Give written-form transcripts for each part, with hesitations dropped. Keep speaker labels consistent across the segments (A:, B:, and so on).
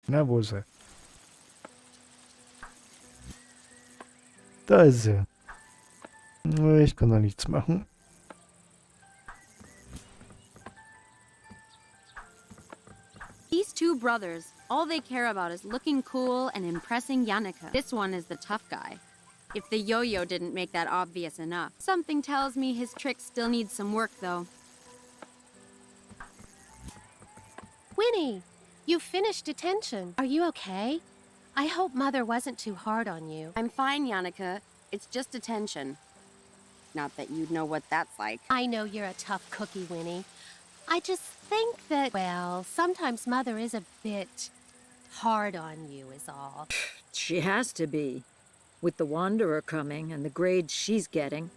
A: Na, wo ist er? Da ist er. Ich kann da nichts machen.
B: These two brothers, all they care about is looking cool and impressing Yannicka. This one is the tough guy. If the yo-yo didn't make that obvious enough. Something tells me his trick still needs some work, though.
C: Winnie, you finished detention. Are you okay? I hope Mother wasn't too hard on you.
B: I'm fine, Yannicka. It's just detention. Not that you'd know what that's like.
C: I know you're a tough cookie, Winnie. I just think that, well, sometimes Mother is a bit hard on you is all.
D: She has to be. With the Wanderer coming and the grades she's getting.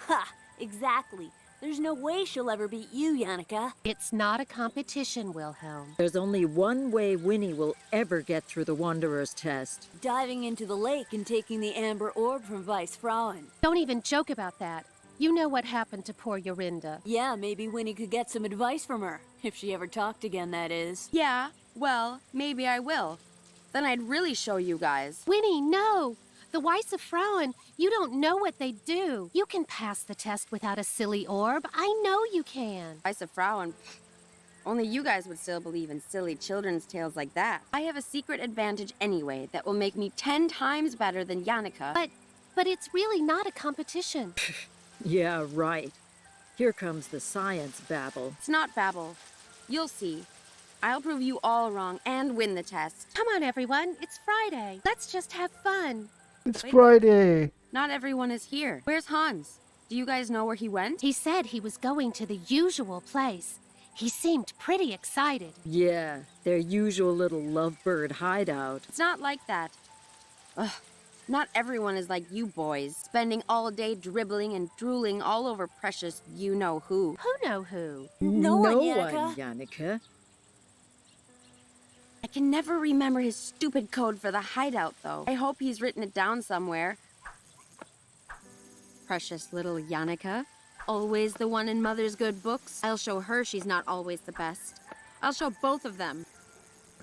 E: Ha! Exactly. There's no way she'll ever beat you, Yannicka.
C: It's not a competition, Wilhelm.
D: There's only one way Winnie will ever get through the Wanderer's test.
E: Diving into the lake and taking the amber orb from Vice Frauen.
C: Don't even joke about that. You know what happened to poor Yorinda.
E: Yeah, maybe Winnie could get some advice from her. If she ever talked again, that is.
B: Yeah, well, maybe I will. Then I'd really show you guys.
C: Winnie, no! The Weisse Frauen, you don't know what they do. You can pass the test without a silly orb. I know you can.
B: Weisse Frauen. Only you guys would still believe in silly children's tales like that. I have a secret advantage anyway that will make me 10 times better than Yannicka.
C: But it's really not a competition.
D: Yeah, right. Here comes the science babble.
B: It's not babble. You'll see. I'll prove you all wrong and win the test.
C: Come on, everyone. It's Friday. Let's just have fun.
A: It's Friday.
B: Not everyone is here. Where's Hans? Do you guys know where he went?
C: He said he was going to the usual place. He seemed pretty excited.
D: Yeah, their usual little lovebird hideout.
B: It's not like that. Ugh. Not everyone is like you boys, spending all day dribbling and drooling all over precious you-know-who.
C: Who know who?
E: No one,
D: Yannicka.
B: I can never remember his stupid code for the hideout, though. I hope he's written it down somewhere. Precious little Yannicka. Always the one in Mother's good books. I'll show her she's not always the best. I'll show both of them.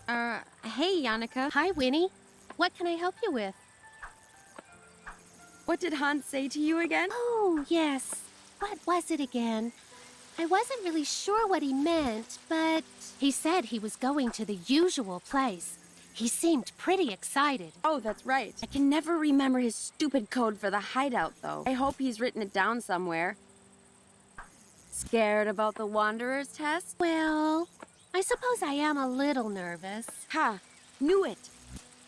B: Hey, Yannicka.
C: Hi, Winnie. What can I help you with?
B: What did Hans say to you again?
C: Oh, yes. What was it again? I wasn't really sure what he meant, but he said he was going to the usual place. He seemed pretty excited.
B: Oh, that's right. I can never remember his stupid code for the hideout, though. I hope he's written it down somewhere. Scared about the Wanderer's test?
C: Well, I suppose I am a little nervous.
B: Ha! Knew it!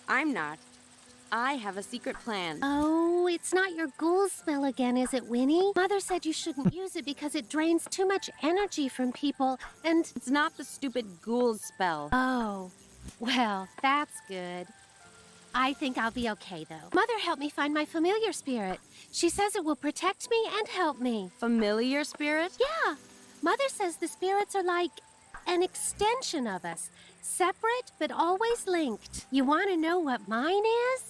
B: I'm not. I have a secret plan.
C: Oh, it's not your ghoul spell again, is it, Winnie? Mother said you shouldn't use it because it drains too much energy from people, and...
B: It's not the stupid ghoul spell.
C: Oh, well, that's good. I think I'll be okay, though. Mother helped me find my familiar spirit. She says it will protect me and help me.
B: Familiar spirit?
C: Yeah. Mother says the spirits are like an extension of us, separate but always linked. You want to know what mine is?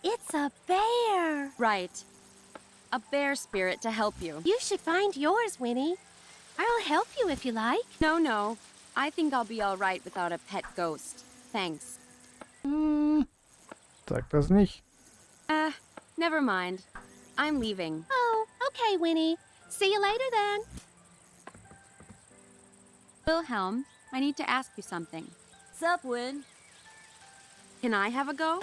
C: It's a bear.
B: Right. A bear spirit to help you.
C: You should find yours, Winnie. I'll help you if you like.
B: No. I think I'll be all right without a pet ghost. Thanks.
A: Sag das nicht.
B: Never mind. I'm leaving.
C: Oh, okay, Winnie. See you later then.
B: Wilhelm, I need to ask you something.
E: Sup, Win?
B: Can I have a go?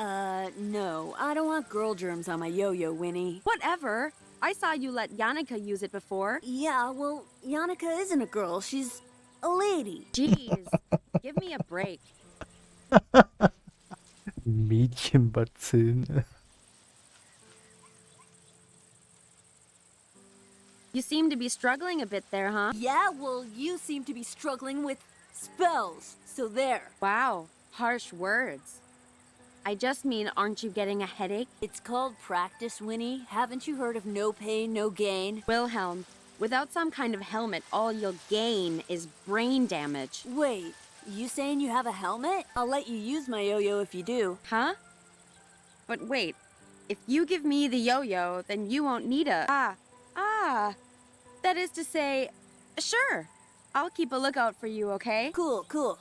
E: No. I don't want girl germs on my yo-yo, Winnie.
B: Whatever. I saw you let Yannicka use it before.
E: Yeah, well, Yannicka isn't a girl. She's a lady.
B: Jeez. Give me a break.
A: Mädchenbazillen.
B: You seem to be struggling a bit there, huh?
E: Yeah, well, you seem to be struggling with spells. So there.
B: Wow. Harsh words. I just mean, aren't you getting a headache?
E: It's called practice, Winnie. Haven't you heard of no pain, no gain?
B: Wilhelm, without some kind of helmet, all you'll gain is brain damage.
E: Wait, you saying you have a helmet? I'll let you use my yo-yo if you do.
B: Huh? But wait, if you give me the yo-yo, then you won't need a... That is to say, sure. I'll keep a lookout for you, okay?
E: Cool.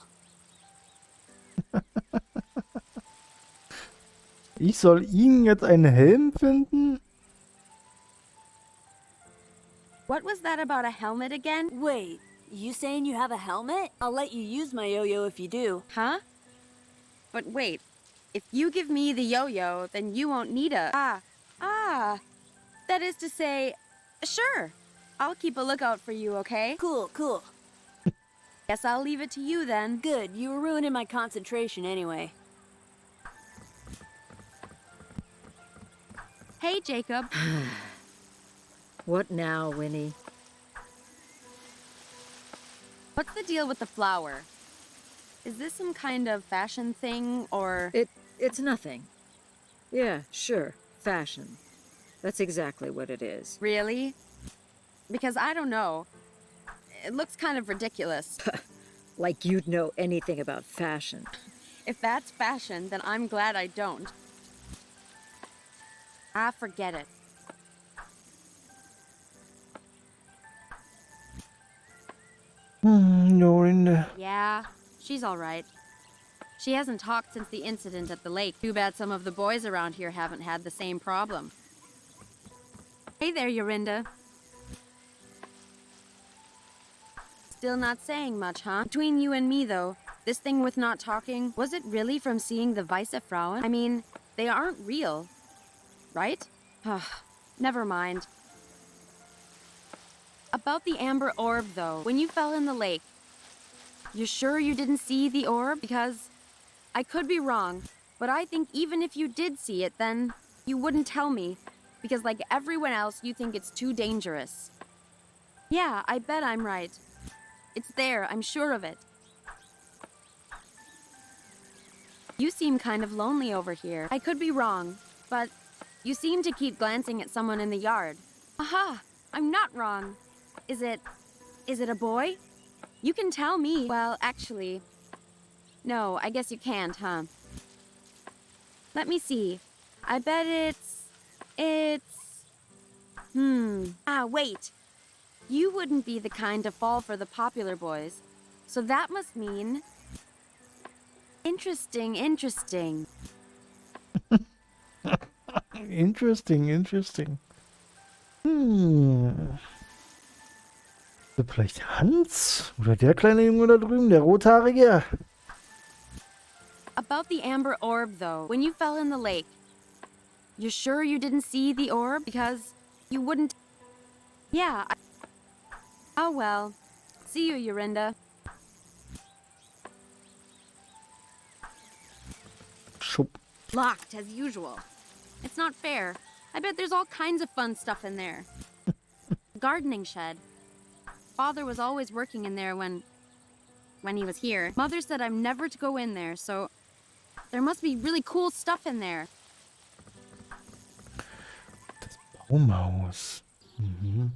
A: Ich soll ihnen jetzt einen Helm finden?
B: What was that about a helmet again?
E: Wait, you saying you have a helmet? I'll let you use my yo-yo if you do.
B: Huh? But wait, if you give me the yo-yo, then you won't need a... That is to say, sure. I'll keep a lookout for you, okay?
E: Cool, cool.
B: Guess I'll leave it to you then.
E: Good, you were ruining my concentration anyway.
B: Hey, Jacob.
D: What now, Winnie?
B: What's the deal with the flower? Is this some kind of fashion thing, or...
D: It's nothing. Yeah, sure. Fashion. That's exactly what it is.
B: Really? Because I don't know. It looks kind of ridiculous.
D: Like you'd know anything about fashion.
B: If that's fashion, then I'm glad I don't. Forget it.
A: Jorinda.
B: Yeah, she's all right. She hasn't talked since the incident at the lake. Too bad some of the boys around here haven't had the same problem. Hey there, Yorinda. Still not saying much, huh? Between you and me, though, this thing with not talking, was it really from seeing the Weisse Frauen? I mean, they aren't real, right? Never mind. About the amber orb, though, when you fell in the lake, you sure you didn't see the orb? Because I could be wrong, but I think even if you did see it, then you wouldn't tell me. Because like everyone else, you think it's too dangerous. Yeah, I bet I'm right. It's there, I'm sure of it. You seem kind of lonely over here. I could be wrong, but you seem to keep glancing at someone in the yard. Aha! I'm not wrong. Is it a boy? You can tell me. Well, actually, no, I guess you can't, huh? Let me see. I bet wait. You wouldn't be the kind to fall for the popular boys. So that must mean... Interesting.
A: Interesting. Vielleicht Hans? Oder der kleine Junge da drüben, der Rothaarige?
B: About the amber orb, though, when you fell in the lake, you sure you didn't see the orb? Because you wouldn't... Yeah, Oh well. See you, Yorinda.
A: Schub.
B: Locked, as usual. It's not fair. I bet there's all kinds of fun stuff in there. Gardening shed. Father was always working in there when he was here. Mother said I'm never to go in there, so there must be really cool stuff in there.
A: Das Baumhaus. Mhm.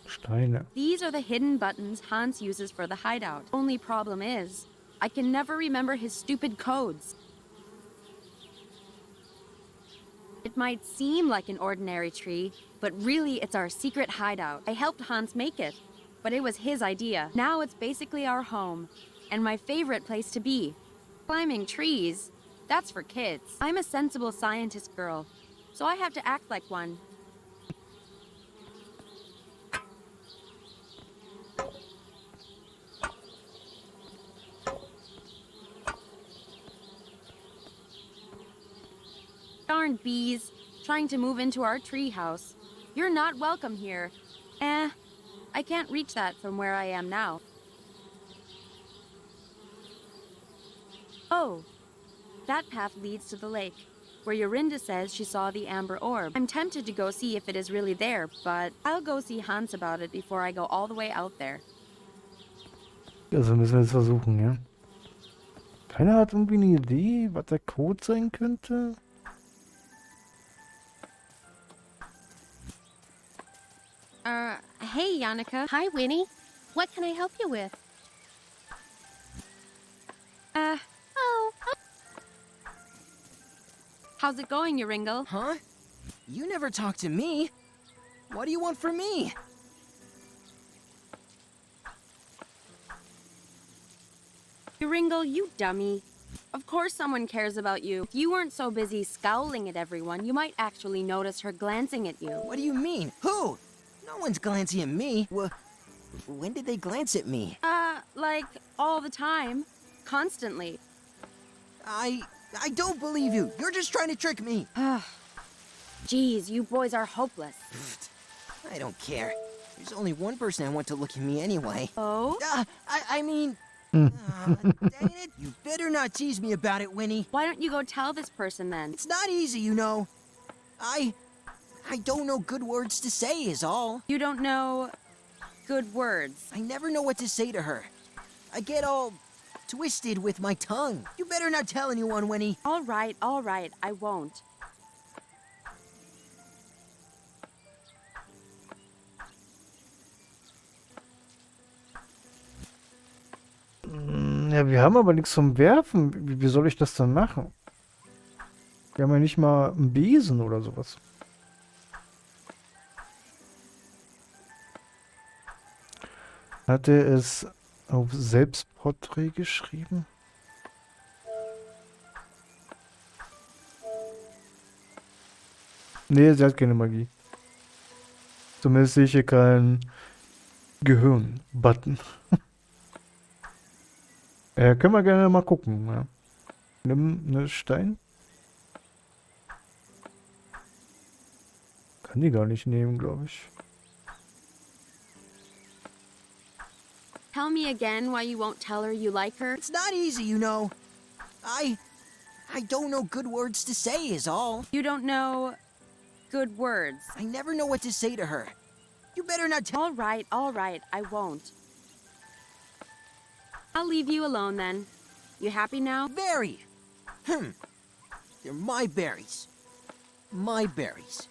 A: Steine.
B: These are the hidden buttons Hans uses for the hideout. Only problem is, I can never remember his stupid codes. It might seem like an ordinary tree, but really it's our secret hideout. I helped Hans make it, but it was his idea. Now it's basically our home, and my favorite place to be. Climbing trees, that's for kids. I'm a sensible scientist girl, so I have to act like one. Darn bees, trying to move into our treehouse. You're not welcome here. I can't reach that from where I am now. Oh, that path leads to the lake, where Yorinda says she saw the amber orb. I'm tempted to go see if it is really there, but I'll go see Hans about it before I go all the way out there.
A: Also müssen wir es versuchen, ja. Keiner hat irgendwie eine Idee, was der Code sein könnte?
B: Hey, Yannicka.
C: Hi, Winnie. What can I help you with?
B: How's it going, Yoringal?
F: Huh? You never talk to me. What do you want from me?
B: Yoringal, you dummy. Of course someone cares about you. If you weren't so busy scowling at everyone, you might actually notice her glancing at you.
F: What do you mean? Who? No one's glancing at me. When did they glance at me?
B: Like, all the time. Constantly.
F: I don't believe you. You're just trying to trick me.
B: Geez, you boys are hopeless.
F: I don't care. There's only one person I want to look at me anyway.
B: Oh?
F: I mean... dang it. You better not tease me about it, Winnie.
B: Why don't you go tell this person then?
F: It's not easy, you know. I don't know good words to say is all.
B: You don't know good words.
F: I never know what to say to her. I get all twisted with my tongue. You better not tell anyone, Winnie.
B: All right, I won't.
A: Ja, wir haben aber nichts zum Werfen. Wie soll ich das dann machen? Wir haben ja nicht mal einen Besen oder sowas. Hat er es auf Selbstporträt geschrieben? Nee, sie hat keine Magie. Zumindest sehe ich hier keinen Gehirn-Button. Können wir gerne mal gucken. Ja. Nimm ne Stein. Kann die gar nicht nehmen, glaube ich.
B: Tell me again why you won't tell her you like her.
F: It's not easy, you know. I don't know good words to say is all.
B: You don't know good words.
F: I never know what to say to her. You better not tell...
B: All right, I won't. I'll leave you alone then. You happy now?
F: Very. They're my berries. My berries.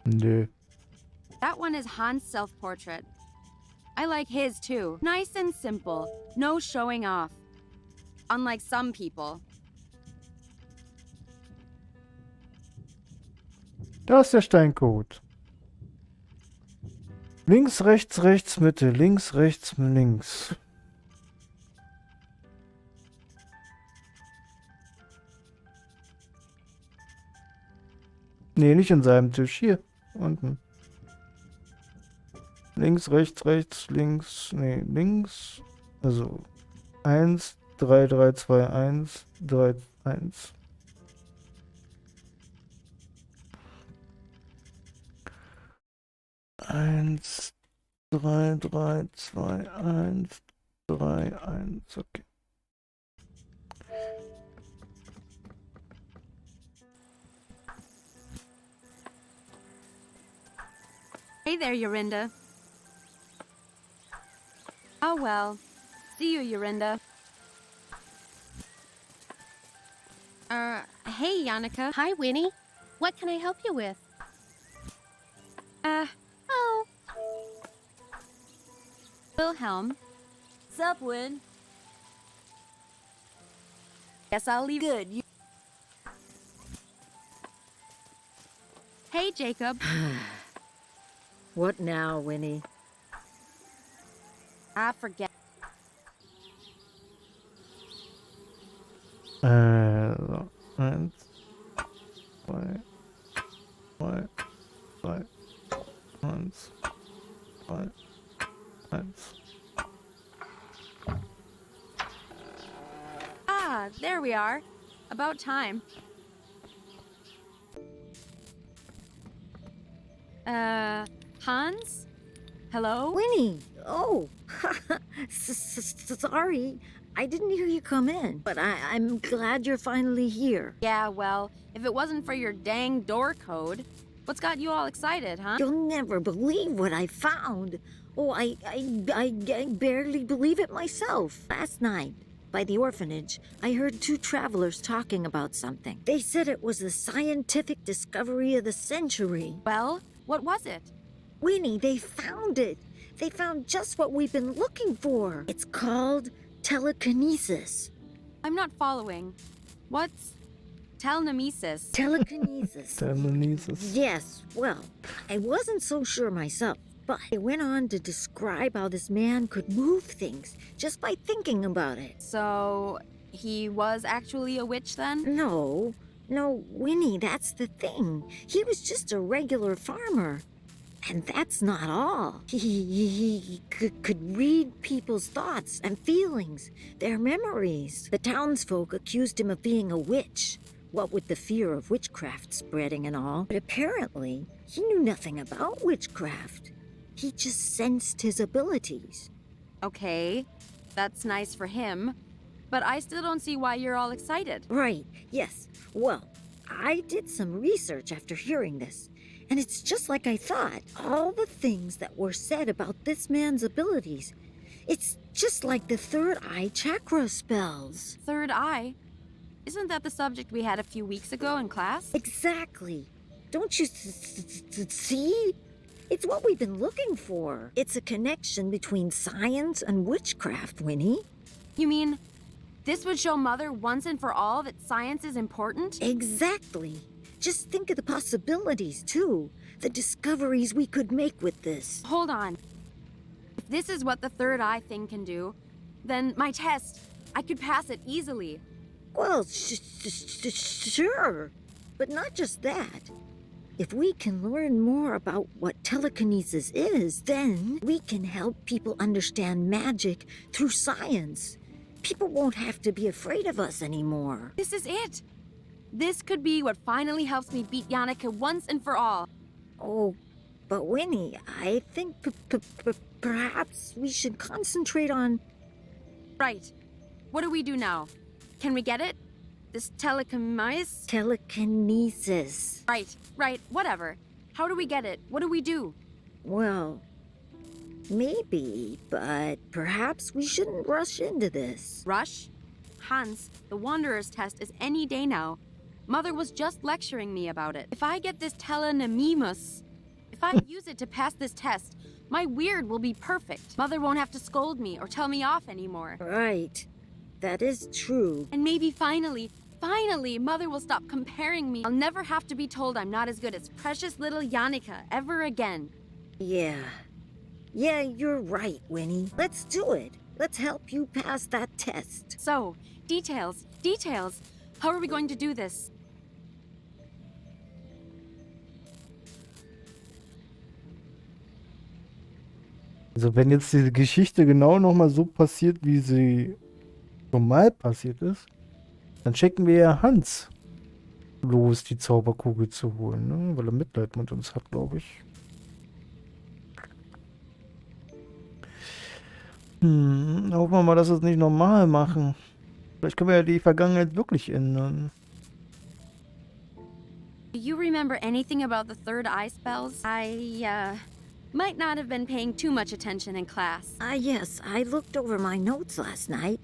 A: Nö.
B: That one is Hans' self-portrait. I like his too. Nice and simple. No showing off. Unlike some people.
A: Da ist der Steincode. Links, rechts, rechts, Mitte. Links, rechts, links. Nee, nicht in seinem Tisch. Hier. Unten. Links, rechts, links. Nee, links. Also 1, 3, 3, 2, 1, 3, 1. Eins, 3, 3, 2, 1, 3, 1. Okay.
B: Hey there, Yorinda. Oh well. See you, Yorinda. Hey, Yannicka.
C: Hi, Winnie. What can I help you with? Oh.
B: Wilhelm.
E: Sup, Win?
B: Guess I'll leave.
E: Good.
B: Hey, Jacob.
D: What now, Winnie?
B: I forget.
A: So. 1, 2, 3, 2, 1, 2, 1.
B: Ah, there we are. About time. Hans? Hello?
D: Winnie! Oh! Sorry. I didn't hear you come in, but I'm glad you're finally here.
B: Yeah, well, if it wasn't for your dang door code, what's got you all excited, huh?
D: You'll never believe what I found. Oh, I barely believe it myself. Last night, by the orphanage, I heard two travelers talking about something. They said it was the scientific discovery of the century.
B: Well, what was it?
D: Winnie, they found it. They found just what we've been looking for. It's called telekinesis.
B: I'm not following. What's Telenemesis.
D: Telekinesis.
A: Telekinesis.
D: Yes, well, I wasn't so sure myself, but it went on to describe how this man could move things just by thinking about it.
B: So, he was actually a witch then?
D: No, Winnie, that's the thing. He was just a regular farmer. And that's not all. He could read people's thoughts and feelings, their memories. The townsfolk accused him of being a witch, what with the fear of witchcraft spreading and all. But apparently, he knew nothing about witchcraft. He just sensed his abilities.
B: Okay, that's nice for him. But I still don't see why you're all excited.
D: Right, yes. Well, I did some research after hearing this. And it's just like I thought. All the things that were said about this man's abilities. It's just like the third eye chakra spells.
B: Third eye? Isn't that the subject we had a few weeks ago in class?
D: Exactly. Don't you see? It's what we've been looking for. It's a connection between science and witchcraft, Winnie.
B: You mean, this would show Mother once and for all that science is important?
D: Exactly. Just think of the possibilities, too. The discoveries we could make with this.
B: Hold on. If this is what the third eye thing can do, then my test, I could pass it easily.
D: Well, sure. But not just that. If we can learn more about what telekinesis is, then we can help people understand magic through science. People won't have to be afraid of us anymore.
B: This is it. This could be what finally helps me beat Yannicka once and for all.
D: Oh, but Winnie, I think perhaps we should concentrate on...
B: Right. What do we do now? Can we get it? This telekinesis?
D: Telekinesis.
B: Right, whatever. How do we get it? What do we do?
D: Well, maybe, but perhaps we shouldn't rush into this.
B: Rush? Hans, the Wanderer's test is any day now. Mother was just lecturing me about it. If I get this telenemesis, if I use it to pass this test, my weird will be perfect. Mother won't have to scold me or tell me off anymore.
D: Right. That is true.
B: And maybe finally, Mother will stop comparing me. I'll never have to be told I'm not as good as precious little Yannicka ever again.
D: Yeah, you're right, Winnie. Let's do it. Let's help you pass that test.
B: So, details. How are we going to do this?
A: Also wenn jetzt diese Geschichte genau nochmal so passiert, wie sie normal passiert ist, dann schicken wir ja Hans los, die Zauberkugel zu holen, ne? Weil er Mitleid mit uns hat, glaube ich. Hoffen wir mal, dass wir es nicht normal machen. Vielleicht können wir ja die Vergangenheit wirklich ändern.
B: Do you remember anything about the third eye spells? I might not have been paying too much attention in class.
D: Yes, I looked over my notes last night.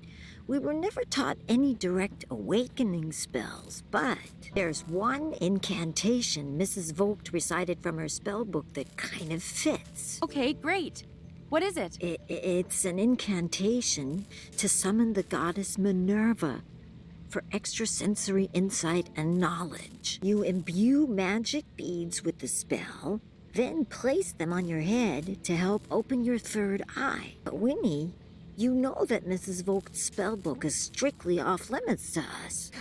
D: We were never taught any direct awakening spells, but there's one incantation Mrs. Vogt recited from her spell book that kind of fits.
B: Okay, great. What is it?
D: It's an incantation to summon the goddess Minerva for extrasensory insight and knowledge. You imbue magic beads with the spell, then place them on your head to help open your third eye. But Winnie, you know that Mrs. Vogt's spellbook is strictly off limits to us.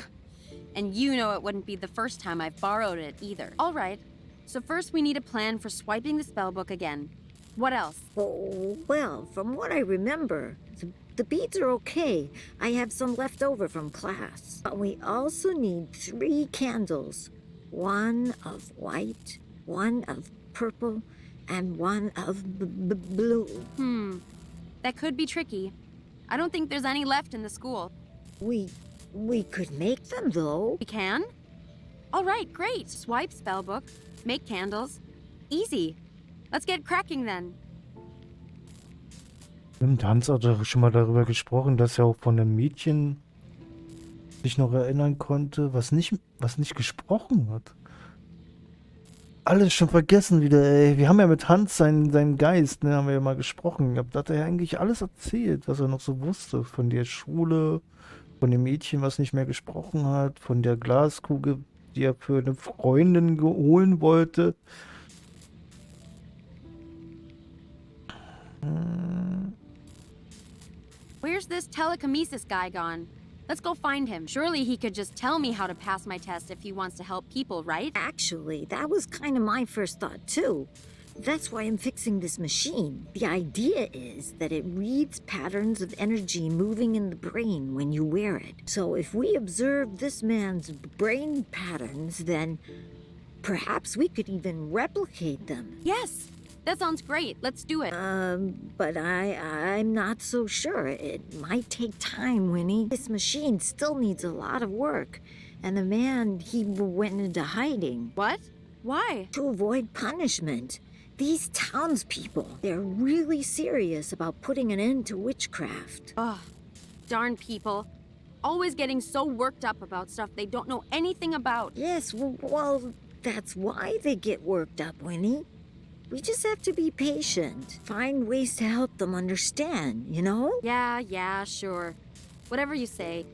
B: And you know it wouldn't be the first time I've borrowed it either. All right, so first we need a plan for swiping the spellbook again. What else?
D: Oh, well, from what I remember, the beads are okay. I have some left over from class. But we also need 3 candles. One of white, one of purple, and one of blue.
B: That could be tricky. I don't think there's any left in the school.
D: We could make them, though.
B: We can? All right, great. Swipe spellbook, make candles. Easy. Let's get cracking then.
A: Stimmt, Hans hat doch schon mal darüber gesprochen, dass er auch von einem Mädchen sich noch erinnern konnte, was nicht gesprochen hat. Alles schon vergessen wieder, ey. Wir haben ja mit Hans seinen Geist, ne, haben wir ja mal gesprochen. Da hat er ja eigentlich alles erzählt, was er noch so wusste von der Schule Von dem Mädchen, was nicht mehr gesprochen hat. Von der Glaskugel, die er für eine Freundin holen wollte.
B: Where's this telekinesis guy gone? Let's go find him. Surely he could just tell me how to pass my test if he wants to help people, right?
D: Actually, that was kind of my first thought, too. That's why I'm fixing this machine. The idea is that it reads patterns of energy moving in the brain when you wear it. So if we observe this man's brain patterns, then perhaps we could even replicate them.
B: Yes, that sounds great. Let's do it.
D: But I'm not so sure. It might take time, Winnie. This machine still needs a lot of work. And the man, he went into hiding.
B: What? Why?
D: To avoid punishment. These townspeople, they're really serious about putting an end to witchcraft.
B: Ugh, darn people. Always getting so worked up about stuff they don't know anything about.
D: Yes, well, that's why they get worked up, Winnie. We just have to be patient. Find ways to help them understand, you know?
B: Yeah, sure. Whatever you say.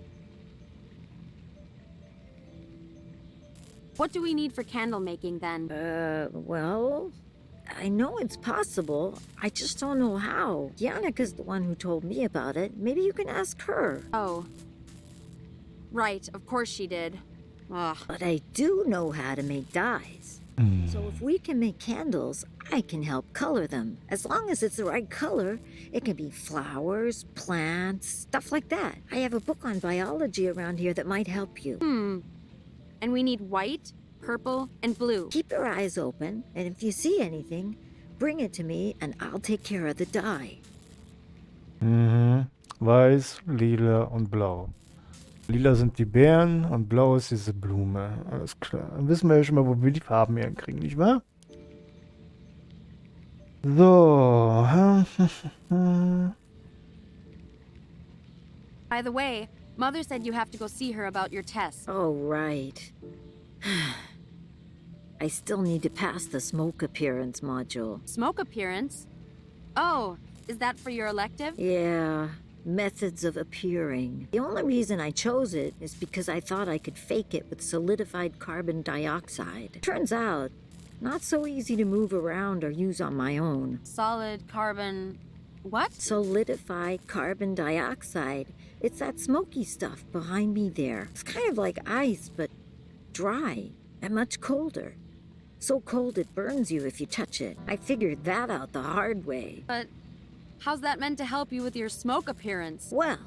B: What do we need for candle making then?
D: Well, I know it's possible. I just don't know how. Yannika's the one who told me about it. Maybe you can ask her.
B: Oh. Right, of course she did. Ugh.
D: But I do know how to make dyes. So if we can make candles, I can help color them. As long as it's the right color, it can be flowers, plants, stuff like that. I have a book on biology around here that might help you.
B: And we need white, purple, and blue.
D: Keep your eyes open, and if you see anything, bring it to me and I'll take care of the dye.
A: Weiß, lila und blau. Lila sind die Beeren und blau ist diese Blume. Alles klar. Dann wissen wir ja schon mal, wo wir die Farben herkriegen, nicht wahr? So.
B: By the way, Mother said you have to go see her about your test.
D: Oh, right. I still need to pass the smoke appearance module.
B: Smoke appearance? Oh, is that for your elective?
D: Yeah, methods of appearing. The only reason I chose it is because I thought I could fake it with solidified carbon dioxide. Turns out, not so easy to move around or use on my own.
B: Solid carbon... what?
D: Solidified carbon dioxide. It's that smoky stuff behind me there. It's kind of like ice, but dry and much colder. So cold it burns you if you touch it. I figured that out the hard way.
B: But how's that meant to help you with your smoke appearance?
D: Well,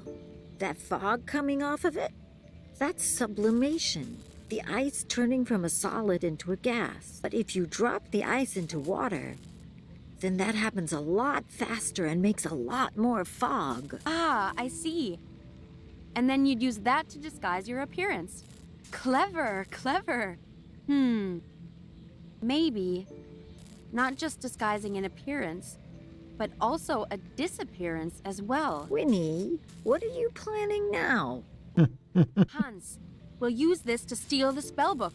D: that fog coming off of it, that's sublimation. The ice turning from a solid into a gas. But if you drop the ice into water, then that happens a lot faster and makes a lot more fog.
B: Ah, I see. And then you'd use that to disguise your appearance. Clever. Maybe not just disguising an appearance, but also a disappearance as well.
D: Winnie, what are you planning now?
B: Hans, we'll use this to steal the spellbook.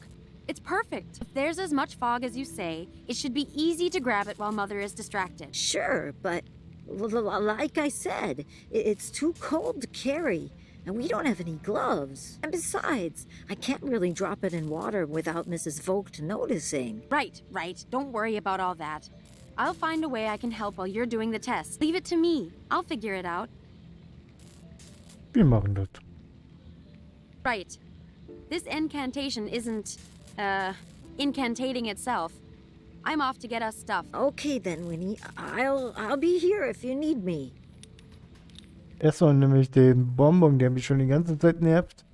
B: It's perfect. If there's as much fog as you say, it should be easy to grab it while Mother is distracted.
D: Sure, but like I said, it's too cold to carry. And we don't have any gloves. And besides, I can't really drop it in water without Mrs. Vogt noticing.
B: Right. Don't worry about all that. I'll find a way I can help while you're doing the test. Leave it to me. I'll figure it out.
A: Wir machen das.
B: Right. This incantation isn't, incantating itself. I'm off to get us stuff.
D: Okay then, Winnie. I'll be here if you need me.
A: Erstmal nämlich den Bonbon, der mich schon die ganze Zeit nervt.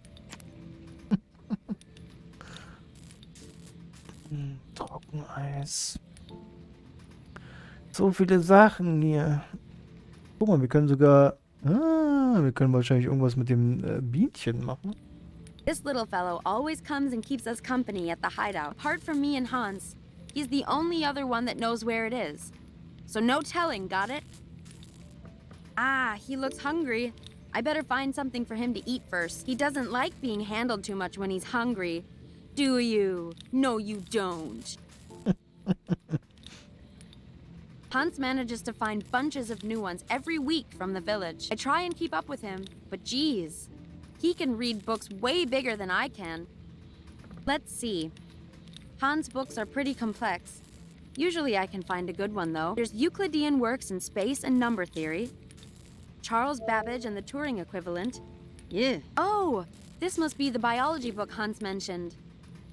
A: Trockeneis. So viele Sachen hier. Guck mal, wir können sogar... wir können wahrscheinlich irgendwas mit dem Bienchen machen.
B: This little fellow always comes and keeps us company at the hideout. Apart from me and Hans, he's the only other one that knows where it is. So no telling, got it? Ah, he looks hungry. I better find something for him to eat first. He doesn't like being handled too much when he's hungry. Do you? No, you don't. Hans manages to find bunches of new ones every week from the village. I try and keep up with him, but geez, He can read books way bigger than I can. Let's see. Hans' books are pretty complex. Usually I can find a good one, though. There's Euclidean works in space and number theory. Charles Babbage and the Turing equivalent. Yeah. Oh, this must be the biology book Hans mentioned.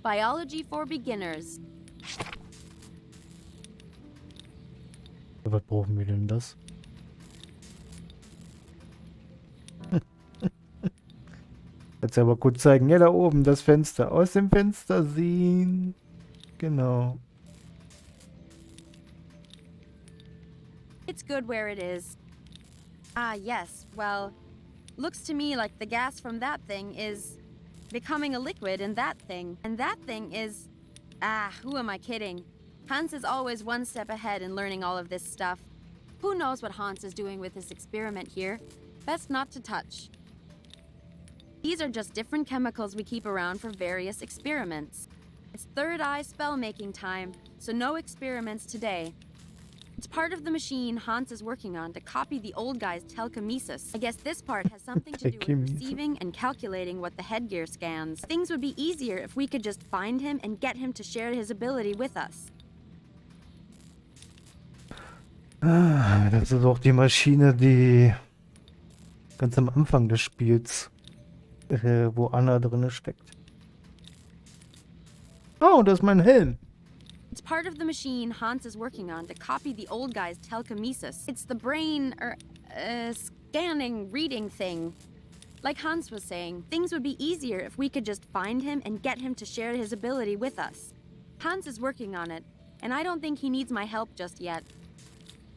B: Biology for Beginners.
A: Was brauchen wir denn das? Jetzt aber kurz zeigen. Ja, da oben das Fenster. Aus dem Fenster sehen. Genau.
B: It's good where it is. Ah, yes. Well, looks to me like the gas from that thing is becoming a liquid in that thing. And that thing is... Ah, who am I kidding? Hans is always one step ahead in learning all of this stuff. Who knows what Hans is doing with this experiment here? Best not to touch. These are just different chemicals we keep around for various experiments. It's third eye spell making time, so no experiments today. It's part of the machine Hans is working on to copy the old guy's telekinesis. I guess this part has something to do with receiving and calculating what the headgear scans. Things would be easier if we could just find him and get him to share his ability with us.
A: Ah, das ist auch die Maschine, die ganz am Anfang des Spiels, wo Anna drin steckt. Oh, das ist mein Helm.
B: It's part of the machine Hans is working on to copy the old guy's telekinesis. It's the brain, scanning, reading thing. Like Hans was saying, things would be easier if we could just find him and get him to share his ability with us. Hans is working on it, and I don't think he needs my help just yet.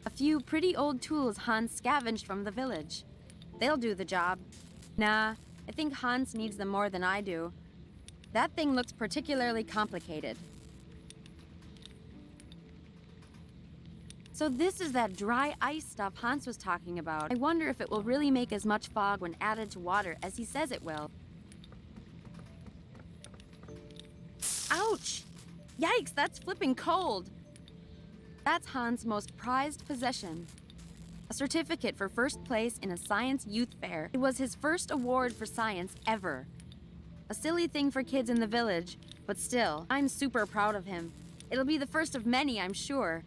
B: A few pretty old tools Hans scavenged from the village. They'll do the job. Nah, I think Hans needs them more than I do. That thing looks particularly complicated. So this is that dry ice stuff Hans was talking about. I wonder if it will really make as much fog when added to water as he says it will. Ouch! Yikes, that's flipping cold! That's Hans' most prized possession. A certificate for first place in a science youth fair. It was his first award for science ever. A silly thing for kids in the village, but still, I'm super proud of him. It'll be the first of many, I'm sure.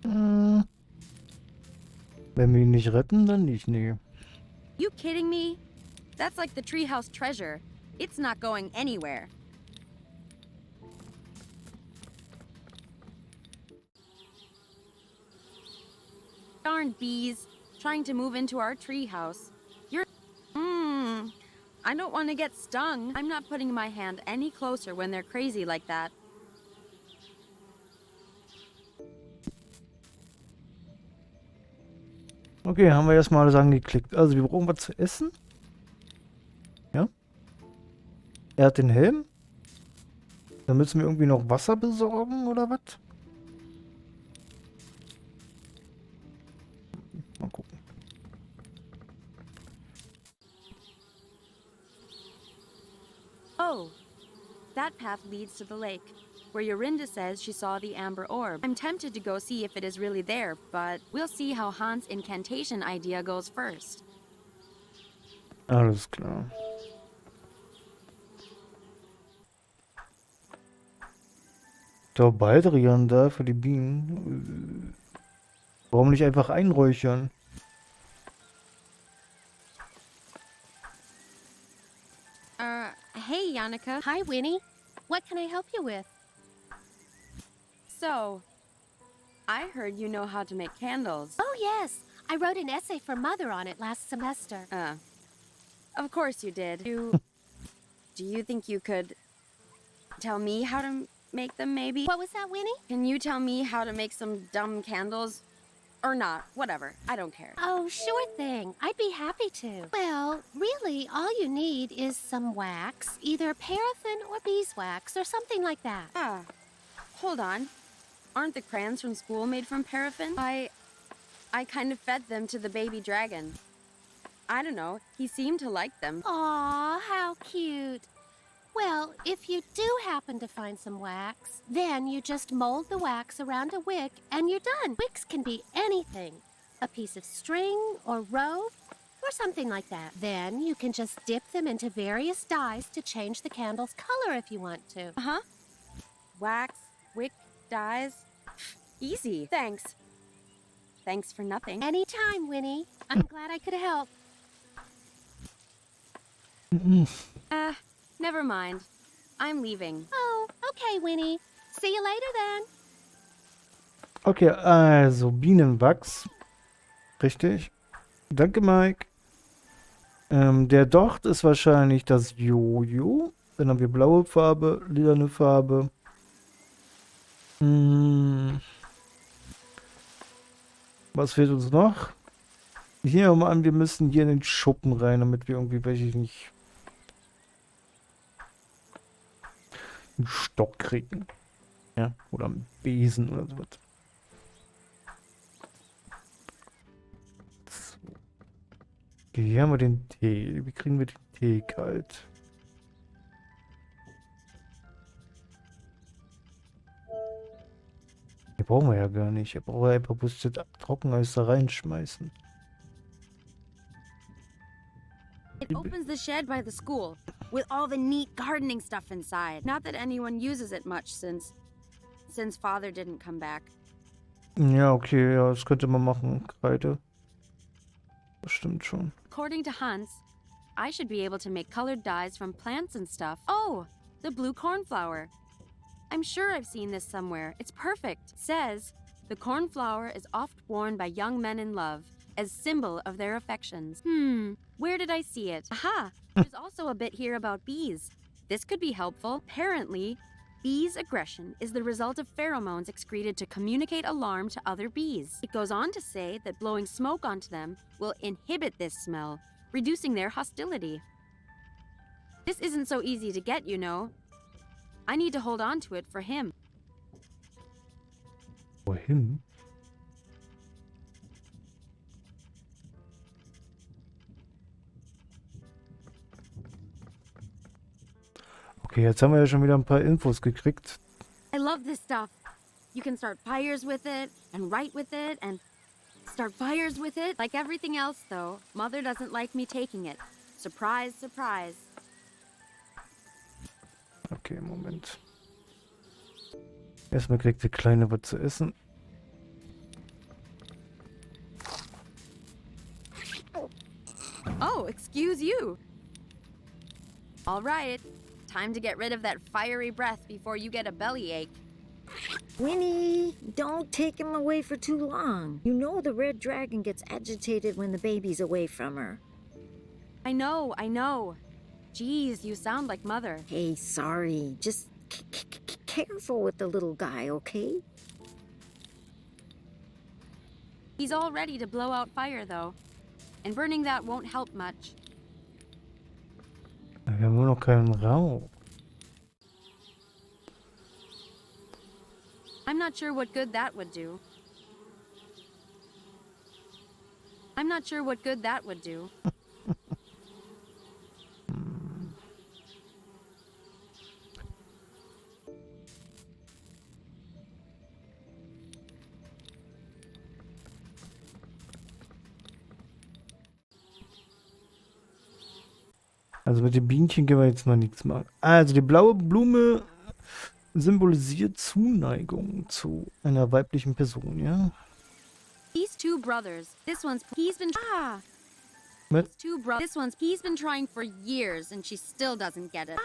A: Wenn wir ihn nicht retten, dann nicht, nee.
B: You kidding me? That's like the treehouse treasure. It's not going anywhere. Darn bees, trying to move into our treehouse. You're... I don't want to get stung. I'm not putting my hand any closer when they're crazy like that.
A: Okay, haben wir erstmal alles angeklickt. Also, wir brauchen was zu essen. Ja. Er hat den Helm. Dann müssen wir irgendwie noch Wasser besorgen, oder was? Mal gucken.
B: Oh, that path leads to the lake, where Yorinda says she saw the amber orb. I'm tempted to go see if it is really there, but we'll see how Hans' incantation idea goes first.
A: Alles klar. Da Baldrian da für die Bienen. Warum nicht einfach einräuchern?
B: Hey, Yannicka.
C: Hi, Winnie. What can I help you with?
B: So, I heard you know how to make candles.
C: Oh, yes. I wrote an essay for Mother on it last semester.
B: Of course you did. Do you think you could tell me how to make them, maybe?
C: What was that, Winnie?
B: Can you tell me how to make some dumb candles? Or not, whatever. I don't care.
C: Oh, sure thing. I'd be happy to. Well, really, all you need is some wax, either paraffin or beeswax or something like that.
B: Hold on. Aren't the crayons from school made from paraffin? I kind of fed them to the baby dragon. I don't know. He seemed to like them.
C: Aw, how cute. Well, if you do happen to find some wax, then you just mold the wax around a wick and you're done. Wicks can be anything. A piece of string or rope. or something like that. Then you can just dip them into various dyes to change the candle's color if you want to.
B: Uh-huh. Wax, wick, dyes. Easy. Thanks. Thanks for nothing.
C: Anytime, Winnie. I'm glad I could help.
B: Never mind. I'm leaving.
C: Oh, okay, Winnie. See you later then.
A: Okay, also Bienenwachs. Richtig. Danke, Mike. Der Docht ist wahrscheinlich das Jojo. Dann haben wir blaue Farbe, lilane Farbe. Was fehlt uns noch? Hier mal an, wir müssen hier in den Schuppen rein, damit wir irgendwie, weiß ich nicht, einen Stock kriegen. Ja, oder einen Besen oder sowas. So. Okay, hier haben wir den Tee. Wie kriegen wir den Tee kalt? Hier brauchen wir ja gar nicht. Hier brauchen wir einfach bloß das Trockeneis da reinschmeißen.
B: It opens the shed by the school, with all the neat gardening stuff inside. Not that anyone uses it much since Father didn't come back.
A: Ja, okay, ja, das könnte man machen. Kreide. Das stimmt schon.
B: According to Hans, I should be able to make colored dyes from plants and stuff. Oh, the blue cornflower. I'm sure I've seen this somewhere. It's perfect. It says, the cornflower is oft worn by young men in love as symbol of their affections. Where did I see it? Aha! There's also a bit here about bees. This could be helpful. Apparently, bees' aggression is the result of pheromones excreted to communicate alarm to other bees. It goes on to say that blowing smoke onto them will inhibit this smell, reducing their hostility. This isn't so easy to get, you know. I need to hold on to it for him.
A: Wohin? Okay, jetzt haben wir ja schon wieder ein paar Infos gekriegt.
B: I love this stuff. You can start fires with it, and write with it, and start fires with it. Like everything else, though, Mother doesn't like me taking it. Surprise, surprise.
A: Okay, Moment. Erstmal kriegt die Kleine was zu essen.
B: Oh, excuse you. All right. Time to get rid of that fiery breath before you get a bellyache.
D: Winnie, don't take him away for too long. You know the red dragon gets agitated when the baby's away from her.
B: I know, I know. Geez, you sound like Mother.
D: Hey, sorry. Just careful with the little guy, okay?
B: He's all ready to blow out fire, though. And burning that won't help much.
A: Wir haben nur noch keinen Rauch.
B: I'm not sure what good that would do. I'm not sure what good that would do.
A: Also mit den Bienchen können wir jetzt noch nichts machen. Also die blaue Blume symbolisiert Zuneigung zu einer weiblichen Person, ja?
B: These two brothers. He's been
A: What?
B: He's been trying for years and she still doesn't get it.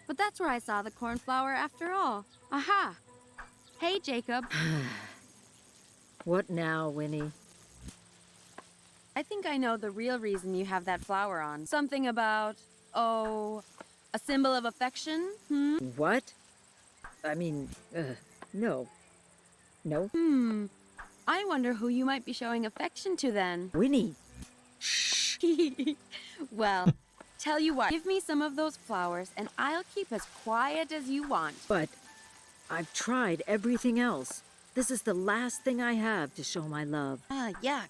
B: But that's where I saw the cornflower after all. Aha. Hey, Jacob.
D: What now, Winnie?
B: I think I know the real reason you have that flower on. Something about, a symbol of affection?
D: What? I mean, no. No.
B: I wonder who you might be showing affection to then.
D: Winnie. Shh.
B: Well, tell you what, give me some of those flowers and I'll keep as quiet as you want.
D: But I've tried everything else. This is the last thing I have to show my love.
B: Yuck.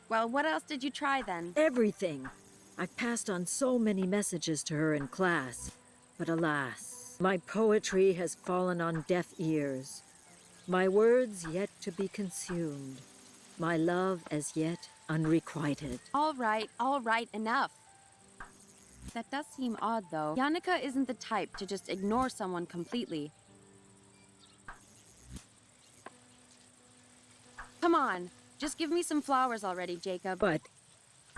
B: Well, what else did you try then?
D: Everything. I've passed on so many messages to her in class. But alas, my poetry has fallen on deaf ears. My words yet to be consumed. My love as yet unrequited.
B: All right, enough. That does seem odd, though. Yannicka isn't the type to just ignore someone completely. Come on, just give me some flowers already, Jacob.
D: But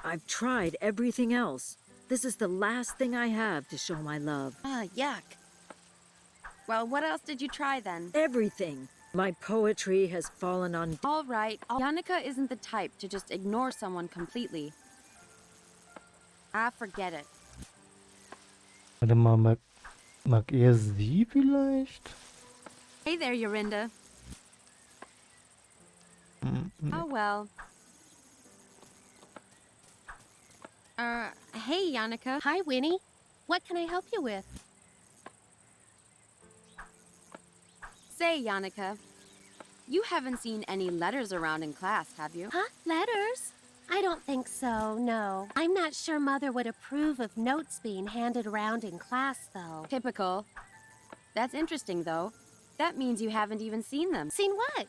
D: I've tried everything else. This is the last thing I have to show my love.
B: Yuck. Well, what else did you try then?
D: Everything. My poetry has fallen on...
B: All right, Yannicka isn't the type to just ignore someone completely. Forget it.
A: Warte mal, mag er sie vielleicht?
B: Hey there, Yorinda. Oh, well. Hey, Yannicka.
C: Hi, Winnie. What can I help you with?
B: Say, Yannicka, you haven't seen any letters around in class, have you?
C: Huh? Letters? I don't think so, no. I'm not sure Mother would approve of notes being handed around in class, though.
B: Typical. That's interesting, though. That means you haven't even seen them.
C: Seen what?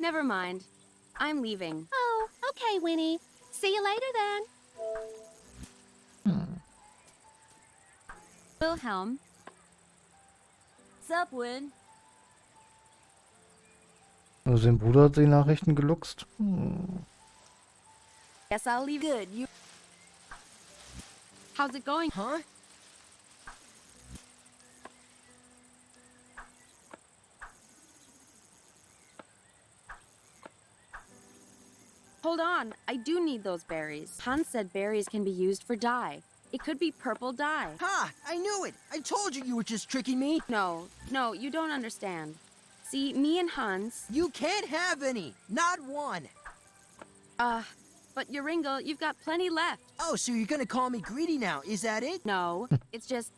B: Never mind. I'm leaving.
C: Oh, okay, Winnie. See you later then.
B: Wilhelm,
E: Sup, Win?
A: Also sein Bruder hat die Nachrichten geluchst.
B: guess I'll leave.
E: Good, you...
B: How's it going?
F: Huh?
B: Hold on, I do need those berries. Hans said berries can be used for dye. It could be purple dye.
F: Ha! I knew it! I told you you were just tricking me!
B: No, you don't understand. See, me and Hans...
F: You can't have any! Not one!
B: But Yoringal, you've got plenty left.
F: Oh, so you're gonna call me greedy now, is that it?
B: No, it's just...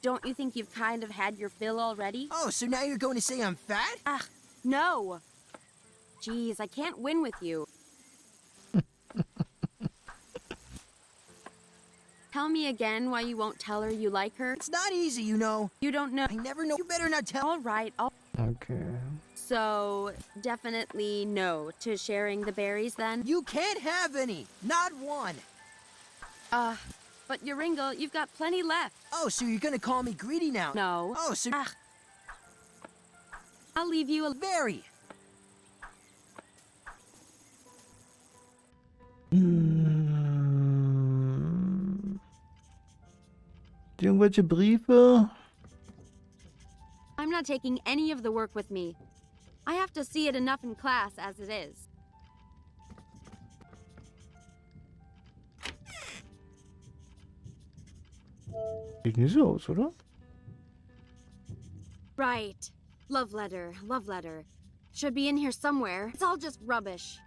B: Don't you think you've kind of had your fill already?
F: Oh, so now you're going to say I'm fat?
B: No! Geez, I can't win with you. Tell me again why you won't tell her you like her.
F: It's not easy, you know.
B: You don't know.
F: I never know. You better not tell.
B: All right,
A: Okay.
B: So, definitely no to sharing the berries then?
F: You can't have any! Not one!
B: But Yoringal, you've got plenty left.
F: Oh, so you're gonna call me greedy now?
B: No.
F: Oh, so...
B: I'll leave you a...
F: Very!
A: Irgendwelche Briefe?
B: I'm not taking any of the work with me. I have to see it enough in class as it is.
A: Sieht nicht so aus, oder?
B: Right. Love letter. Should be in here somewhere. It's all just rubbish.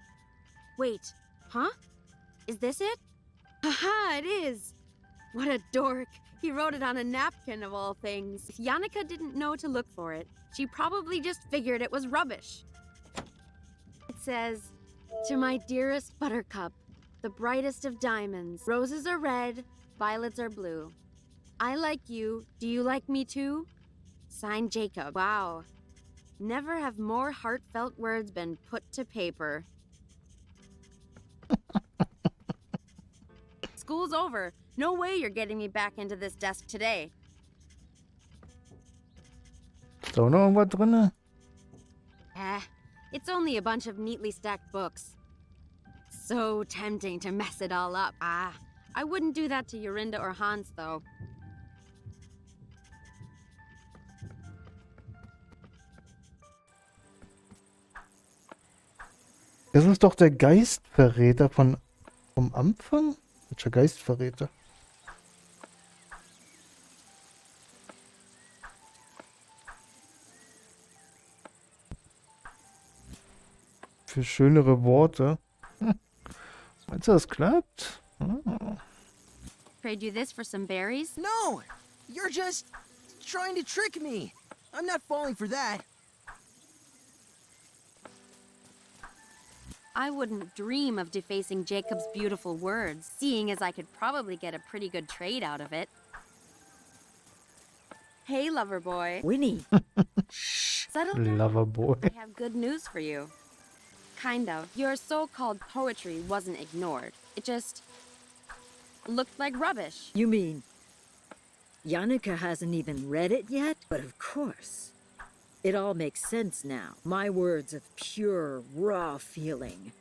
B: Wait, huh? Is this it? Haha, it is! What a dork. He wrote it on a napkin of all things. If Yannicka didn't know to look for it, she probably just figured it was rubbish. It says, "To my dearest Buttercup, the brightest of diamonds. Roses are red, violets are blue. I like you. Do you like me too? Signed, Jacob." Wow. Never have more heartfelt words been put to paper. School's over. No way you're getting me back into this desk today.
A: Ist da auch noch irgendwas drin?
B: It's only a bunch of neatly stacked books. So tempting to mess it all up. I wouldn't do that to Yorinda or Hans, though.
A: Das ist doch der Geistverräter vom Anfang? Welcher Geistverräter? Für schönere Worte. Meinst du, das klappt?
B: Trade you this for some berries?
F: No! You're just trying to trick me. I'm not falling for that.
B: I wouldn't dream of defacing Jacob's beautiful words, seeing as I could probably get a pretty good trade out of it. Hey, lover boy.
D: Winnie. Shh.
B: Settle down.
A: Loverboy.
B: I have good news for you. Kind of. Your so-called poetry wasn't ignored. It just looked like rubbish.
D: You mean Yannicka hasn't even read it yet? But of course. It all makes sense now. My words of pure, raw feeling.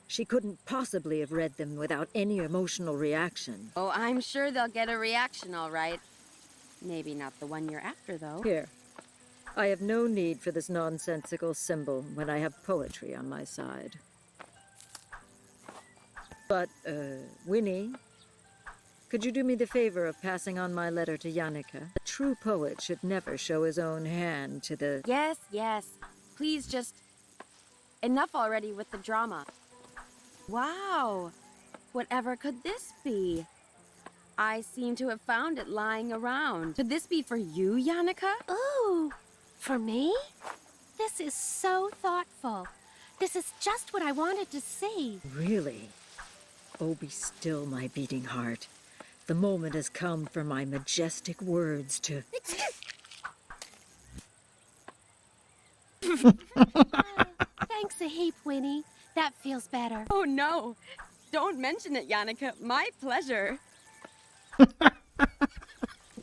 D: She couldn't possibly have read them without any emotional reaction.
B: Oh, I'm sure they'll get a reaction, all right. Maybe not the one you're after, though.
D: Here. I have no need for this nonsensical symbol when I have poetry on my side. But, Winnie, could you do me the favor of passing on my letter to Yannicka? A true poet should never show his own hand to the...
B: Yes, yes. Please just... Enough already with the drama. Wow. Whatever could this be? I seem to have found it lying around. Could this be for you, Yannicka?
C: Ooh, for me? This is so thoughtful. This is just what I wanted to see.
D: Really? Oh, be still, my beating heart. The moment has come for my majestic words to...
C: Thanks a heap, Winnie. That feels better.
B: Oh, no. Don't mention it, Yannicka. My pleasure.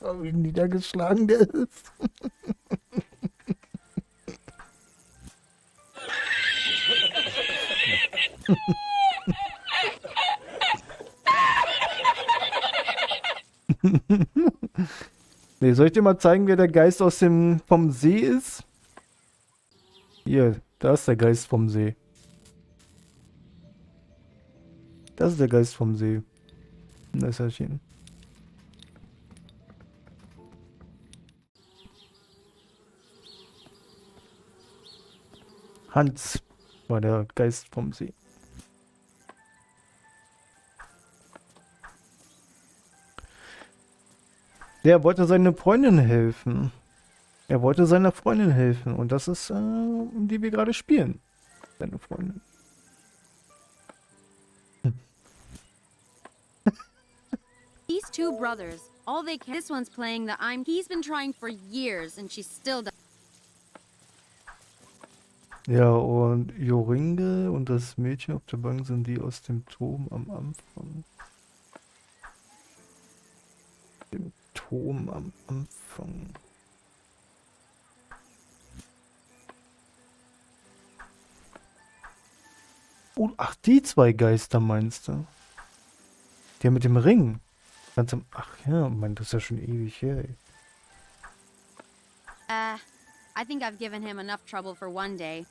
A: Oh, wie niedergeschlagen der ist. Nee, soll ich dir mal zeigen, wer der Geist vom See ist? Hier, da ist der Geist vom See. Das ist der Geist vom See. Das ist er. Hans war der Geist vom See. Der wollte seiner Freundin helfen. Er wollte seiner Freundin helfen. Und das ist, um die wir gerade spielen. Seine Freundin.
B: These two brothers, all they can. This one's playing the I'm. He's been trying for years, and she still does.
A: Ja, und Joringe und das Mädchen auf der Bank sind die aus dem Turm am Anfang. Dem Turm am Anfang. Oh, ach, die zwei Geister meinst du? Der mit dem Ring. Ganz am, ach ja, Mann, das ist ja schon ewig her, ey.
B: I think I've given him enough trouble for one day.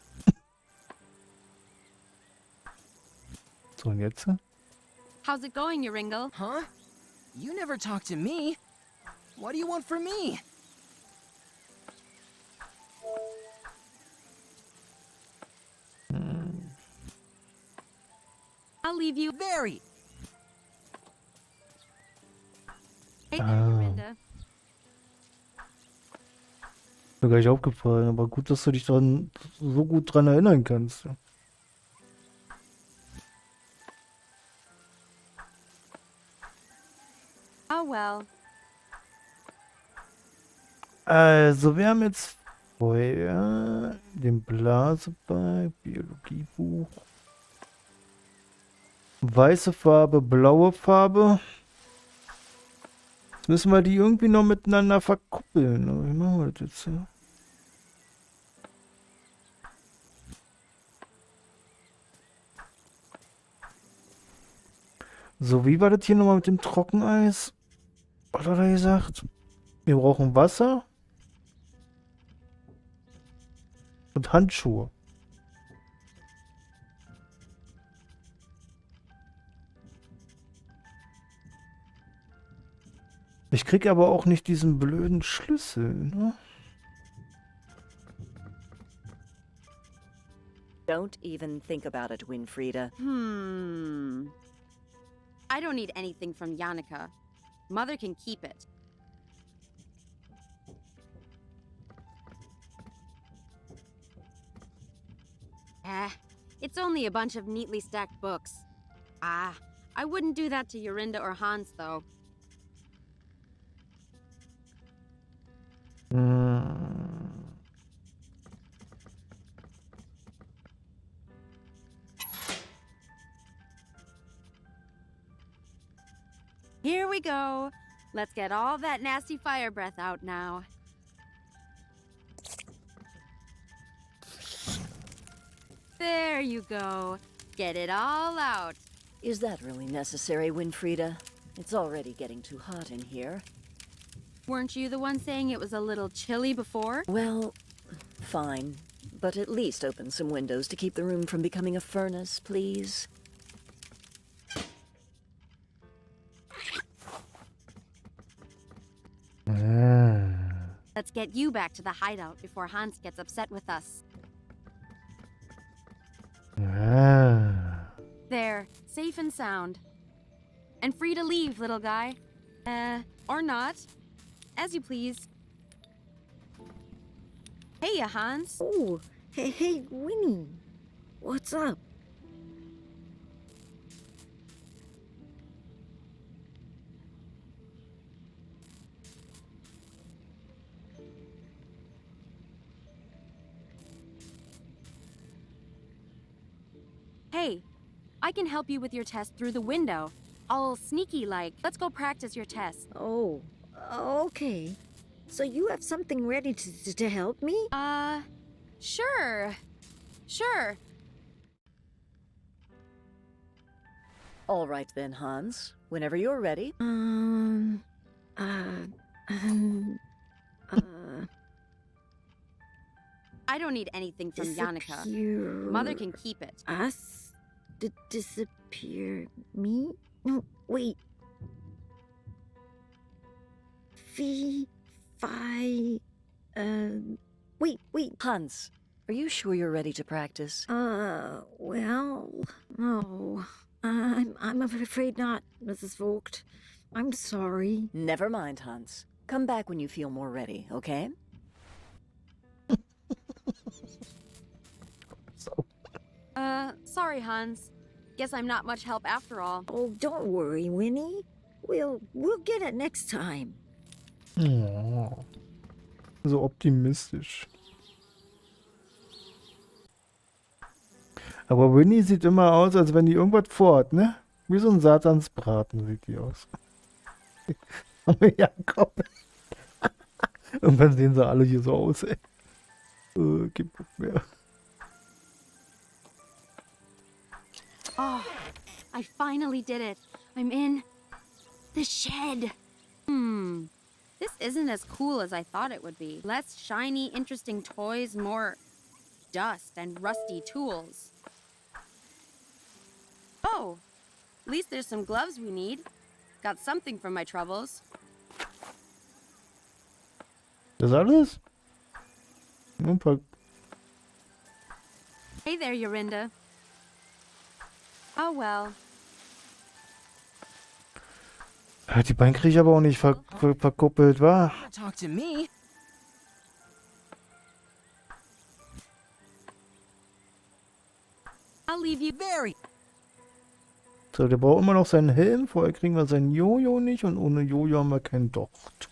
A: So, und jetzt?
B: How's it going, Joringle?
F: Huh? You never talk to me. What do you want from me?
B: I'll leave you.
F: Very.
B: Hey there, Jorinda.
A: Mir gar nicht aufgefallen, aber gut, dass du dich dran, so gut dran erinnern kannst.
B: Oh well.
A: Also, wir haben jetzt Feuer, den Blasebalg, Biologiebuch, weiße Farbe, blaue Farbe. Jetzt müssen wir die irgendwie noch miteinander verkuppeln. Aber wie machen wir das jetzt? Ja? So, wie war das hier nochmal mit dem Trockeneis? Was hat er gesagt? Wir brauchen Wasser und Handschuhe. Ich krieg aber auch nicht diesen blöden Schlüssel, ne?
G: Don't even think about it, Winfrieda.
B: I don't need anything from Yannicka. Mother can keep it. It's only a bunch of neatly stacked books. I wouldn't do that to Jorinda or Hans, though. Here we go. Let's get all that nasty fire breath out now. There you go. Get it all out.
G: Is that really necessary, Winfrieda? It's already getting too hot in here.
B: Weren't you the one saying it was a little chilly before?
G: Well, fine. But at least open some windows to keep the room from becoming a furnace, please.
B: Let's get you back to the hideout before Hans gets upset with us. There, safe and sound. And free to leave, little guy. Or not. As you please. Hey, Hans.
D: Oh, hey, Winnie. What's up?
B: Hey, I can help you with your test through the window. All sneaky like. Let's go practice your test.
D: Oh, okay. So you have something ready to help me?
B: Sure. Sure.
G: All right then, Hans. Whenever you're ready.
B: I don't need anything from Yannicka.
D: Disappear.
B: Mother can keep it.
D: Us? Disappear me? No, wait. Wait.
G: Hans, are you sure you're ready to practice?
D: Well, no. I'm afraid not, Mrs. Vogt. I'm sorry.
G: Never mind, Hans. Come back when you feel more ready, okay?
B: Sorry, Hans. Guess I'm not much help after all.
D: Oh, don't worry, Winnie. We'll get it next time.
A: Oh, so optimistisch. Aber Winnie sieht immer aus, als wenn die irgendwas vorhat, ne? Wie so ein Satansbraten sieht die aus. Aber ja, komm. Irgendwann sehen sie alle hier so aus, ey. Gibt nicht mehr.
B: Oh, I finally did it. I'm in the shed. This isn't as cool as I thought it would be. Less shiny, interesting toys, more dust and rusty tools. Oh, at least there's some gloves we need. Got something from my troubles.
A: Das alles? Nur ein paar.
B: Hey there, Yorinda. Oh well.
A: Die beiden kriege ich aber auch nicht verkuppelt, wa?
F: Don't talk to me.
B: I'll leave you.
F: Very.
A: So, der braucht immer noch seinen Helm. Vorher kriegen wir sein Jojo nicht und ohne Jojo haben wir keinen Docht.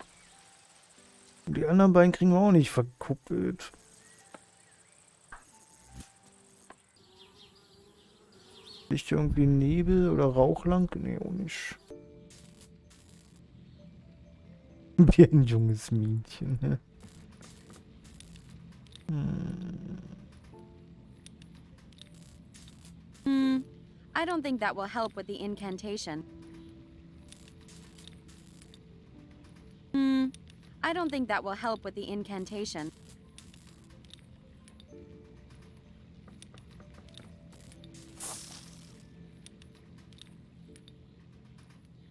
A: Und die anderen beiden kriegen wir auch nicht verkuppelt. Liegt hier irgendwie Nebel oder Rauch lang? Nee, auch nicht. Wie ein junges Mädchen, ne?
B: I don't think that will help with the incantation. I don't think that will help with the incantation.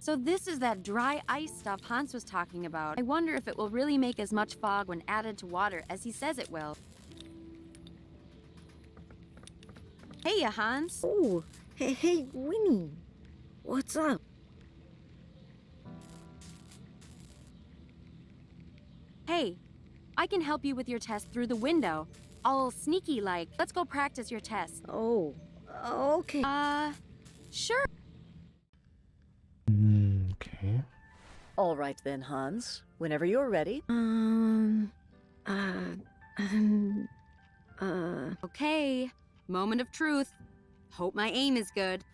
B: So this is that dry ice stuff Hans was talking about. I wonder if it will really make as much fog when added to water as he says it will. Hey, Hans.
D: Oh, hey, Winnie. What's up?
B: Hey, I can help you with your test through the window. All sneaky like. Let's go practice your test.
D: Oh, okay.
B: Sure.
A: Okay.
G: All right then, Hans. Whenever you're ready.
B: Okay. Moment of truth. Hope my aim is good.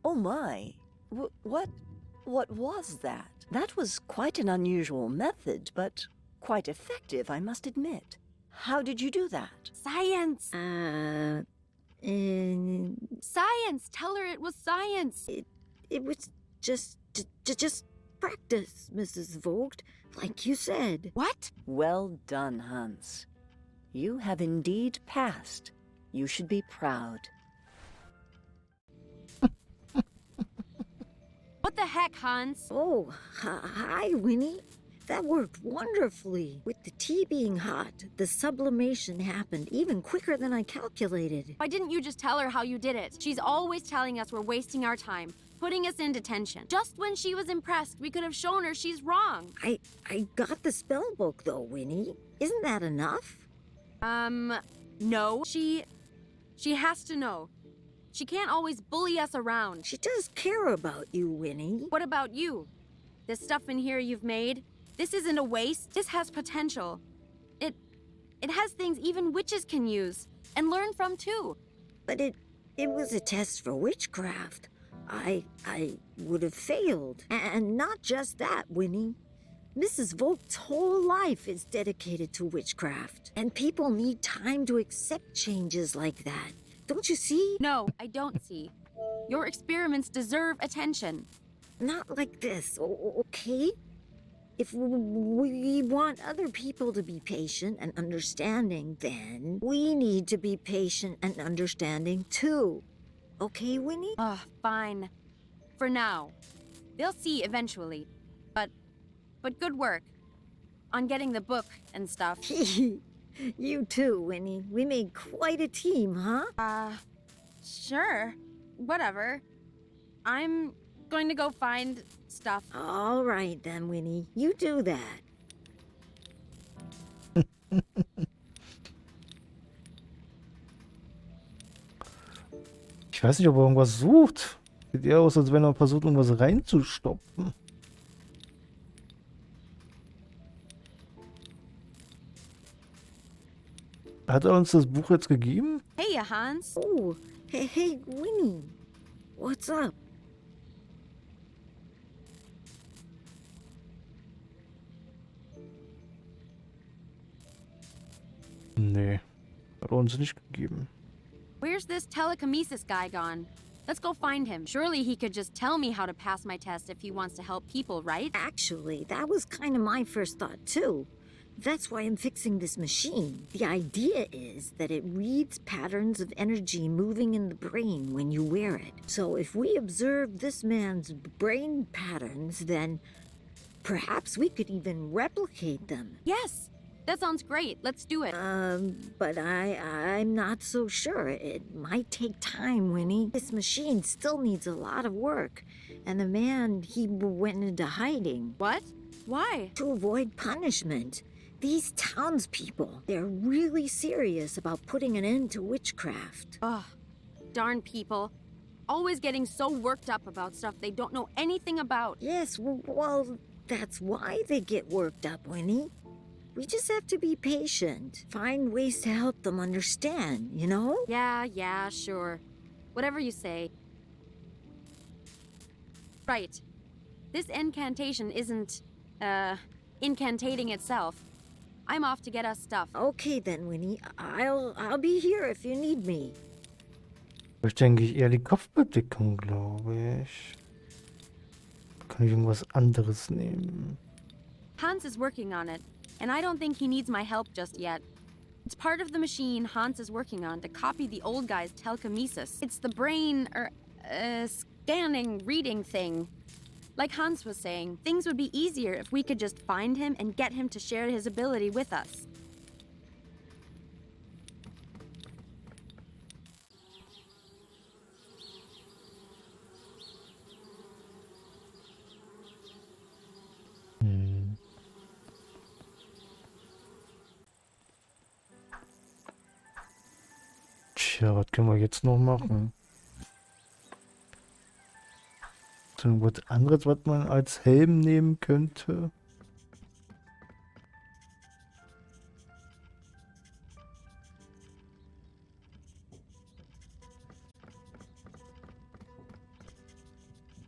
G: Oh my. What was that? That was quite an unusual method, but quite effective, I must admit. How did you do that?
B: Science!
D: Uh,
B: Science! Tell her it was science!
D: it was just practice, Mrs. Vogt, like you said.
B: What?
G: Well done, Hans. You have indeed passed. You should be proud.
B: What the heck, Hans?
D: Oh, hi, Winnie. That worked wonderfully. With the tea being hot, the sublimation happened even quicker than I calculated.
B: Why didn't you just tell her how you did it? She's always telling us we're wasting our time, putting us in detention. Just when she was impressed, we could have shown her she's wrong.
D: I got the spell book, though, Winnie. Isn't that enough?
B: No. She has to know. She can't always bully us around.
D: She does care about you, Winnie.
B: What about you? This stuff in here you've made? This isn't a waste. This has potential. It has things even witches can use and learn from too.
D: But it was a test for witchcraft. I would have failed. And not just that, Winnie. Mrs. Vogt's whole life is dedicated to witchcraft. And people need time to accept changes like that. Don't you see?
B: No, I don't see. Your experiments deserve attention.
D: Not like this, okay? If we want other people to be patient and understanding, then we need to be patient and understanding too. Okay, Winnie?
B: Ugh, fine. For now. They'll see eventually. But good work. On getting the book and stuff.
D: You too, Winnie. We made quite a team, huh?
B: Sure. Whatever. I'm going to go find stuff.
D: All right then, Winnie. You do that.
A: Ich weiß nicht, ob er irgendwas sucht. Sieht eher aus, als wenn er versucht, irgendwas reinzustopfen. Hat er uns das Buch jetzt gegeben?
B: Hey, Hans.
D: Oh, hey, Winnie. What's up?
A: Nee, hat er uns nicht gegeben.
B: Where's this telekinesis guy gone? Let's go find him. Surely he could just tell me how to pass my test if he wants to help people, right?
D: Actually, that was kind of my first thought too. That's why I'm fixing this machine. The idea is that it reads patterns of energy moving in the brain when you wear it. So if we observe this man's brain patterns, then perhaps we could even replicate them.
B: Yes. That sounds great. Let's do it.
D: But I'm not so sure. It might take time, Winnie. This machine still needs a lot of work. And the man, he went into hiding.
B: What? Why?
D: To avoid punishment. These townspeople, they're really serious about putting an end to witchcraft.
B: Ugh. Darn people. Always getting so worked up about stuff they don't know anything about.
D: Yes, well, that's why they get worked up, Winnie. We just have to be patient. Find ways to help them understand, you know?
B: Yeah, sure. Whatever you say. Right. This incantation isn't, incantating itself. I'm off to get us stuff.
D: Okay then, Winnie. I'll be here if you need me.
A: Ich denke eher die Kopfbedeckung, glaube ich. Kann ich irgendwas anderes nehmen?
B: Hans is working on it, and I don't think he needs my help just yet. It's part of the machine Hans is working on to copy the old guy's telekinesis. It's the brain, scanning, reading thing. Like Hans was saying, things would be easier if we could just find him and get him to share his ability with us.
A: Tja, was können wir jetzt noch machen? Ist da irgendwas anderes, was man als Helm nehmen könnte?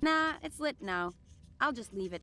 B: Nah, it's lit now. I'll just leave it.